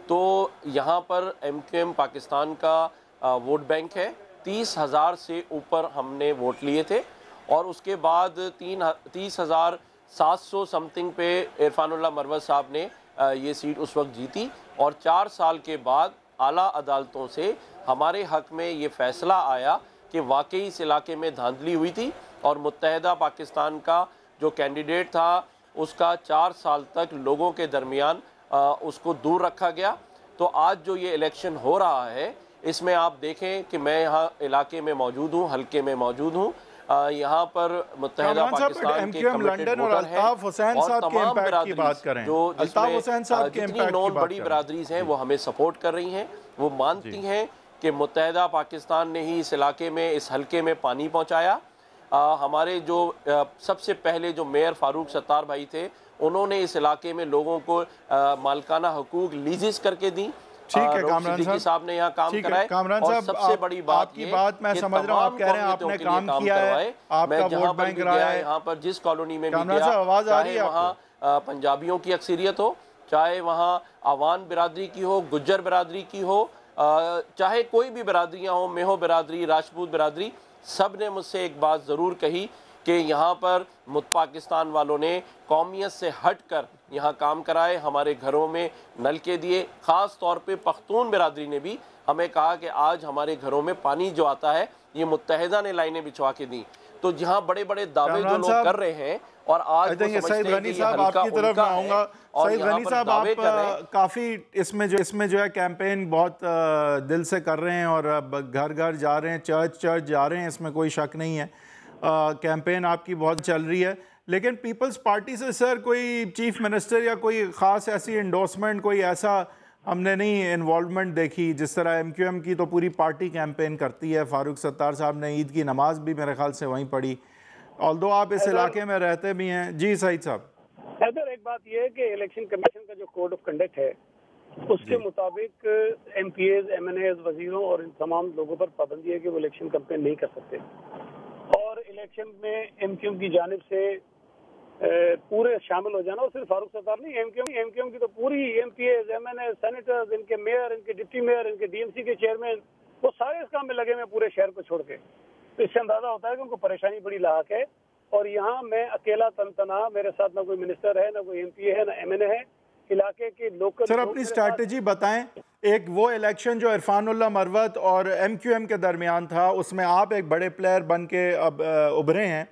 تو یہاں پر ایم کیو ایم پاکستان کا ووٹ بینک ہے، 30,000 سے اوپر ہم نے ووٹ لیے تھے، اور اس کے بعد 30,700 سمتنگ پہ عرفان اللہ مروت صاحب نے یہ سیٹ اس وقت جیتی، اور 4 سال کے بعد اعلیٰ عدالتوں سے ہمارے حق میں یہ فیصلہ آیا کہ واقعی اس علاقے میں دھاندلی ہوئی تھی، اور متحدہ پاکستان کا جو کینڈیڈیٹ تھا اس کا 4 سال تک لوگوں کے درمیان اس کو دور رکھا گیا۔ تو آج جو یہ الیکشن ہو رہا ہے اس میں آپ دیکھیں کہ میں یہاں علاقے میں موجود ہوں، حلقے میں موجود ہوں، یہاں پر متحدہ پاکستان کے کمیٹڈ ووٹر ہیں، اور تمام برادریز جو جس میں جتنی نون بڑی برادریز ہیں وہ ہمیں سپورٹ کر رہی ہیں، وہ مانتی ہیں کہ متحدہ پاکستان نے ہی اس علاقے میں، اس حلقے میں پانی پہنچایا۔ ہمارے جو سب سے پہلے جو میئر فاروق ستار بھائی تھے، انہوں نے اس علاقے میں لوگوں کو مالکانہ حقوق لیزز کر کے دیں۔ صدیقی صاحب نے یہاں کام کرائے، اور سب سے بڑی بات یہ میں سمجھ رہا ہوں آپ کہہ رہے ہیں آپ نے کام کیا ہے، آپ کا ووٹ بینک رہا ہے۔ یہاں پر جس کالونی میں بھی گیا، چاہے وہاں پنجابیوں کی اکثریت ہو، چاہے وہاں آوان برادری کی ہو، گجر برادری کی ہو، چاہے کوئی بھی برادریاں ہوں، میہو برادری، راجپوت برادری، سب نے مجھ سے ایک بات ضرور کہی کہ یہاں پر پاکستان والوں نے قومیت سے ہٹ کر یہاں کام کرائے، ہمارے گھروں میں نل کے دیے۔ خاص طور پہ پختون برادری نے بھی ہمیں کہا کہ آج ہمارے گھروں میں پانی جو آتا ہے یہ متحدہ نے لائنیں بچوا کے دیں۔ تو جہاں بڑے بڑے دعوے جو لوگ کر رہے ہیں، اور آج وہ سمجھتے ہیں کہ یہ حلقہ ان کا ہے، اور یہاں پر دعوے کر رہے ہیں۔ کافی اس میں جو ہے کیمپین بہت دل سے کر رہے ہیں، اور گھر گھر جا رہے ہیں، چرچ جا رہے ہیں، اس میں کوئی شک نہیں ہے، کیمپین آپ کی بہت چل رہی ہے۔ لیکن پیپلز پارٹی سے سر کوئی چیف منسٹر یا کوئی خاص ایسی انڈورسمنٹ، کوئی ایسا ہم نے نہیں انوالومنٹ دیکھی، جس طرح ایم کیو ایم کی تو پوری پارٹی کیمپین کرتی ہے۔ فاروق ستار صاحب نے عید کی نماز بھی میرے خیال سے وہیں پڑھی، آلدو آپ اس علاقے میں رہتے بھی ہیں۔ جی سعید صاحب۔ حیدر، ایک بات یہ ہے کہ الیکشن کمیشن کا جو کوڈ آف کنڈکٹ ہے اس کے مطابق M P As, M N As, وزیروں اور ان تمام لوگوں پر پابندی ہے کہ وہ الیکشن کمپین نہیں کر سکتے، اور الیکشن میں ایم کیو ایم کی جانب سے پورے شامل ہو جانا، اور صرف فاروق ستار نہیں، ایم کیو ایم کی تو پوری M P As, M N As, senators, ان کے میئر، ان کے ڈپٹی میئر، ان کے ڈی ایم سی کے چیئرمین، وہ سارے اس کام میں لگے ہوئے پورے شہر کو چھوڑ کے۔ تو اس سے اندازہ ہوتا ہے کہ ان کو پریشانی بڑی لاحق ہے، اور یہاں میں اکیلا تنہا، میرے ساتھ نہ کوئی منسٹر ہے، نہ کوئی ایم پی ہے، نہ ایم این اے ہے، علاقے کے لوکل۔ سر اپنی اسٹریٹجی بتائیں، ایک وہ الیکشن جو عرفان اللہ مروت اور ایم کیو ایم کے درمیان تھا، اس میں آپ ایک بڑے پلیئر بن کے اب ابھرے ہیں،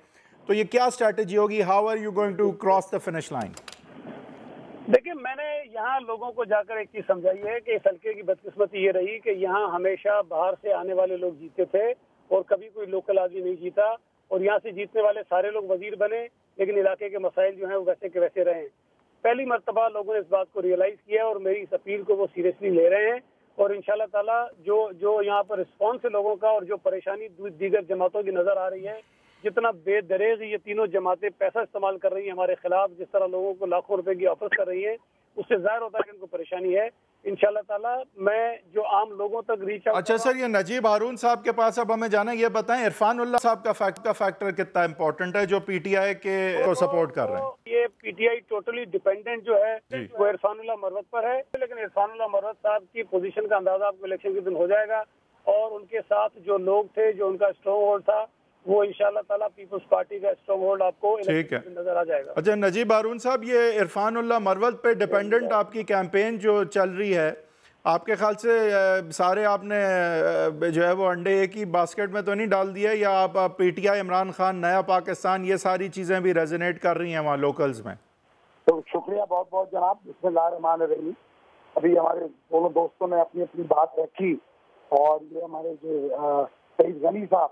تو یہ کیا اسٹریٹجی ہوگی؟ How are you going to cross the finish line? دیکھیں، میں نے یہاں لوگوں کو جا کر ایک چیز سمجھائی ہے کہ اس حلقے کی بدقسمتی یہ رہی کہ یہاں ہمیشہ باہر سے آنے والے لوگ جیتے تھے، اور کبھی کوئی لوکل آدمی نہیں جیتا، اور یہاں سے جیتنے والے سارے لوگ وزیر بنے، لیکن علاقے کے مسائل جو ہیں وہ ویسے کے ویسے رہے۔ پہلی مرتبہ لوگوں نے اس بات کو ریئلائز کیا، اور میری اس اپیل کو وہ سیریسلی لے رہے ہیں، اور انشاءاللہ تعالیٰ جو یہاں پر رسپانس ہے لوگوں کا، اور جو پریشانی دیگر جماعتوں کی نظر آ رہی ہے، جتنا بے دریغ یہ تینوں جماعتیں پیسہ استعمال کر رہی ہیں ہمارے خلاف، جس طرح لوگوں کو لاکھوں روپے کی آفرز کر رہی ہیں، اس سے ظاہر ہوتا ہے کہ ان کو پریشانی ہے۔ انشاءاللہ تعالیٰ میں جو عام لوگوں تک ریچ آؤٹ۔ اچھا سر، یہ نجیب ہارون صاحب کے پاس اب ہمیں جانا ہے، یہ بتائیں عرفان اللہ صاحب کا فیکٹر کتنا امپورٹنٹ ہے جو پی ٹی آئی کے کو سپورٹ کر رہے ہیں؟ یہ پی ٹی آئی ٹوٹلی ڈیپینڈنٹ جو ہے وہ عرفان اللہ مروت پر ہے، لیکن عرفان اللہ مروت صاحب کی پوزیشن کا اندازہ آپ کو الیکشن کے دن ہو جائے گا۔ اور ان کے ساتھ جو لوگ تھے, جو ان کا اسٹرانگ ہولڈ تھا, وہ انشاءاللہ تعالیٰ پیپلز پارٹی کا اسٹرانگ ہولڈ آپ کو نظر آ جائے گا. اچھا نجیب ہارون صاحب, یہ عرفان اللہ مروت پہ ڈیپینڈنٹ آپ کی کیمپین جو چل رہی ہے, آپ کے خیال سے سارے آپ نے جو ہے وہ انڈے ایک ہی باسکٹ میں تو نہیں ڈال دیا, یا آپ پی ٹی آئی, عمران خان, نیا پاکستان, یہ ساری چیزیں بھی ریزونیٹ کر رہی ہیں وہاں لوکلز میں؟ تو شکریہ بہت بہت جناب. بسم اللہ الرحمن الرحیم. ابھی ہمارے دونوں دوستوں نے اپنی اپنی بات رکھی, اور یہ ہمارے جو سعید غنی صاحب,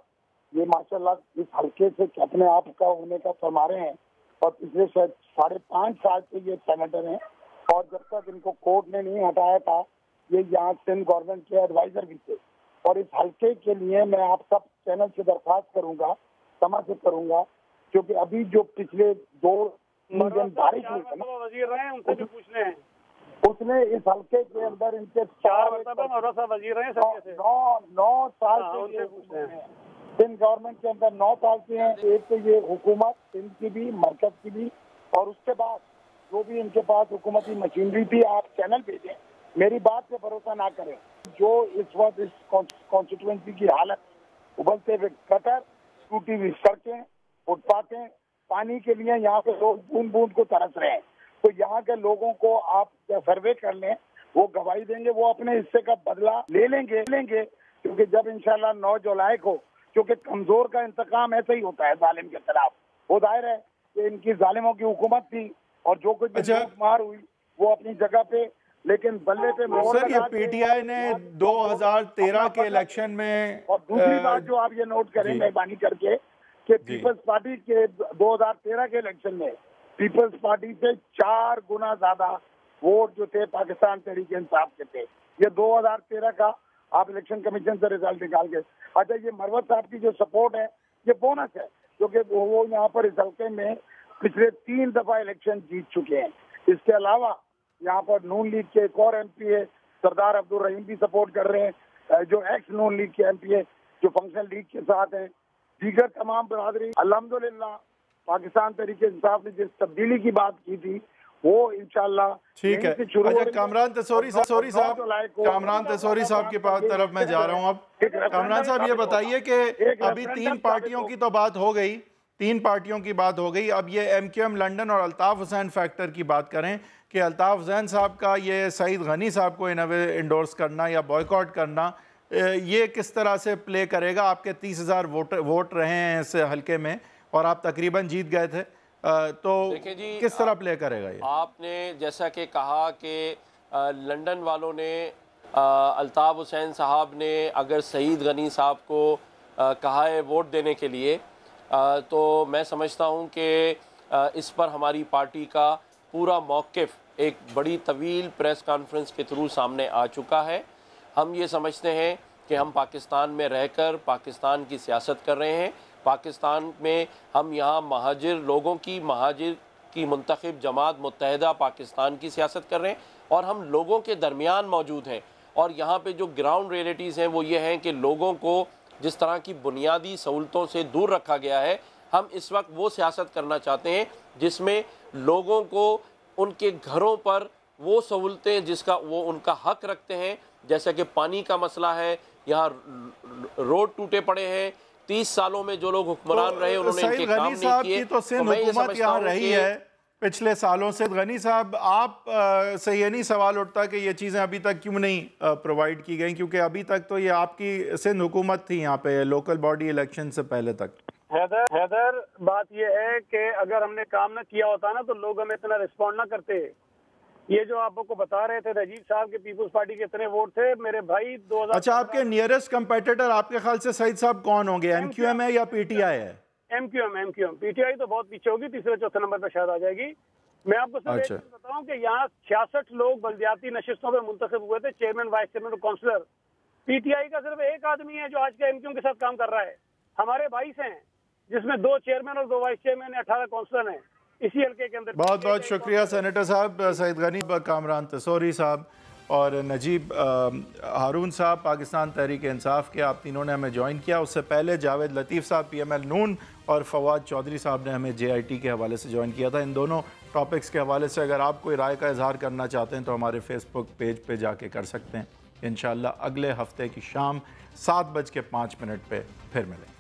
یہ ماشاءاللہ اس حلقے سے اپنے آپ کا ہونے کا فرما رہے ہیں, اور پچھلے شاید 5.5 سال سے یہ سینیٹر ہیں, اور جب تک ان کو کورٹ نے نہیں ہٹایا تھا یہ یہاں سندھ گورنمنٹ کے ایڈوائزر بھی تھے. اور اس حلقے کے لیے میں آپ سب چینل سے درخواست کروں گا, سما سے کروں گا, کیونکہ ابھی جو پچھلے 2 دن بارش ہوئی ہے نا, وزیر رہے ہیں, ان سے بھی پوچھنے ہیں, اس نے اس حلقے کے اندر ان کے 4 مرتبہ وزیر رہے ہیں, 9 سال سے پوچھنے ہیں. سندھ گورنمنٹ کے اندر 9 سال سے ہیں. ایک تو یہ حکومت سندھ کی بھی, مرکز کی بھی, اور اس کے بعد جو بھی ان کے پاس حکومتی مشینری تھی. آپ چینل بھیجیں, میری بات پہ بھروسہ نہ کریں. جو اس وقت اس کانسٹیٹوئنسی کی حالت, ابلتے ہوئے گٹر, ٹوٹی ہوئی سڑکیں, فٹ پاتھیں, پانی کے لیے یہاں پہ لوگ بوند بوند کو ترس رہے ہیں. تو یہاں کے لوگوں کو آپ سروے کر لیں, وہ گواہی دیں گے, وہ اپنے حصے کا بدلہ لے لیں گے, کیونکہ جب انشاءاللہ 9 جولائی کو, کیونکہ کمزور کا انتقام ایسا ہی ہوتا ہے ظالم کے خلاف. وہ ظاہر ہے کہ ان کی ظالموں کی حکومت تھی, اور جو کچھ مار ہوئی وہ اپنی جگہ پہ, لیکن بلے پہ مہر سر یہ پی ٹی آئی نے 2013 کے الیکشن میں, اور دوسری بات جو آپ یہ نوٹ کریں مہربانی کر کے, کہ پیپلز پارٹی کے 2013 کے الیکشن میں پیپلز پارٹی سے 4 گنا زیادہ ووٹ جو تھے پاکستان تحریک انصاف کے تھے. یہ 2013 کا آپ الیکشن کمیشن سے رزلٹ نکال کے. اچھا یہ مروت صاحب کی جو سپورٹ ہے یہ بونس ہے, کیونکہ وہ یہاں پر اس حلقے میں پچھلے 3 دفعہ الیکشن جیت چکے ہیں. اس کے علاوہ یہاں پر نون لیگ کے ایک اور ایم پی ہے سردار عبدالرحیم بھی سپورٹ کر رہے ہیں, جو ایکس نون لیگ کے ایم پی ہے, جو فنکشنل لیگ کے ساتھ ہیں. دیگر تمام برادری, الحمدللہ پاکستان تحریک انصاف نے جس تبدیلی کی بات کی تھی وہ انشاءاللہ ٹھیک ہے. اچھا کامران تسوری صاحب کے پاس طرف میں جا رہا ہوں. اب کامران صاحب یہ بتائیے کہ ابھی 3 پارٹیوں کی تو بات ہو گئی, 3 پارٹیوں کی بات ہو گئی. اب یہ ایم کیو ایم لنڈن اور الطاف حسین فیکٹر کی بات کریں کہ الطاف حسین صاحب کا یہ سعید غنی صاحب کو انڈورس کرنا یا بوائیکاٹ کرنا, یہ کس طرح سے پلے کرے گا؟ آپ کے 30,000 ووٹ رہے ہیں اس حلقے میں, اور آپ تقریباً جیت گئے تھے, تو کس طرح پلے کرے گا یہ؟ آپ نے جیسا کہ کہا کہ لنڈن والوں نے, الطاف حسین صاحب نے اگر سعید غنی صاحب کو کہا ہے ووٹ دینے کے لیے, تو میں سمجھتا ہوں کہ اس پر ہماری پارٹی کا پورا موقف ایک بڑی طویل پریس کانفرنس کے تھرو سامنے آ چکا ہے. ہم یہ سمجھتے ہیں کہ ہم پاکستان میں رہ کر پاکستان کی سیاست کر رہے ہیں. پاکستان میں ہم یہاں مہاجر کی منتخب جماعت متحدہ پاکستان کی سیاست کر رہے ہیں, اور ہم لوگوں کے درمیان موجود ہیں. اور یہاں پہ جو گراؤنڈ ریئلٹیز ہیں وہ یہ ہیں کہ لوگوں کو جس طرح کی بنیادی سہولتوں سے دور رکھا گیا ہے, ہم اس وقت وہ سیاست کرنا چاہتے ہیں جس میں لوگوں کو ان کے گھروں پر وہ سہولتیں جس کا وہ ان کا حق رکھتے ہیں, جیسا کہ پانی کا مسئلہ ہے, یہاں روڈ ٹوٹے پڑے ہیں, 30 سالوں میں جو لوگ حکمران رہے انہوں نے ان کے کام نہیں کیے. تو سندھ حکومت یہاں رہی ہے پچھلے سالوں سے. غنی صاحب آپ سے یہ نہیں سوال اٹھتا کہ یہ چیزیں ابھی تک کیوں نہیں پرووائڈ کی گئیں, کیونکہ ابھی تک تو یہ آپ کی سندھ حکومت تھی یہاں پہ لوکل باڈی الیکشن سے پہلے تک. حیدر بات یہ ہے کہ اگر ہم نے کام نہ کیا ہوتا نا تو لوگ ہمیں اتنا رسپونڈ نہ کرتے. یہ جو آپ کو بتا رہے تھے نجیب صاحب کے پیپلز پارٹی کے اتنے ووٹ تھے, میرے بھائی 2000. اچھا آپ کے نیئرسٹ کمپیٹیٹر آپ کے خیال سے سعید صاحب کون ہوں گے, ایم کیو ایم ہے یا پی ٹی آئی ہے؟ M Q M. P T I تو بہت پیچھے ہوگی, 3-4 نمبر پہ شاید آ جائے گی. میں آپ کو صرف ایک بتاؤں کہ یہاں 66 لوگ بلدیاتی نشستوں پہ منتخب ہوئے تھے, چیئرمین, وائس چیئرمین اور کونسلر. پی ٹی آئی کا صرف ایک آدمی ہے جو آج کا ایم کیو ایم کے ساتھ کام کر رہا ہے. ہمارے 22 ہیں جس میں 2 چیئرمین اور 2 وائس چیئرمین, 18 کونسلر ہیں اسی حلقے کے اندر. بہت بہت شکریہ سینیٹر صاحب, سعید غنی, کامران تسوری صاحب اور نجیب ہارون صاحب پاکستان تحریک انصاف کے. آپ تینوں نے ہمیں جوائن کیا. اس سے پہلے جاوید لطیف صاحب پی ایم ایل نون اور فواد چودھری صاحب نے ہمیں جے آئی ٹی کے حوالے سے جوائن کیا تھا. ان دونوں ٹاپکس کے حوالے سے اگر آپ کوئی رائے کا اظہار کرنا چاہتے ہیں تو ہمارے فیس بک پیج پہ جا کے کر سکتے ہیں. انشاءاللہ اگلے ہفتے کی شام 7:05 پہ پھر ملیں گے۔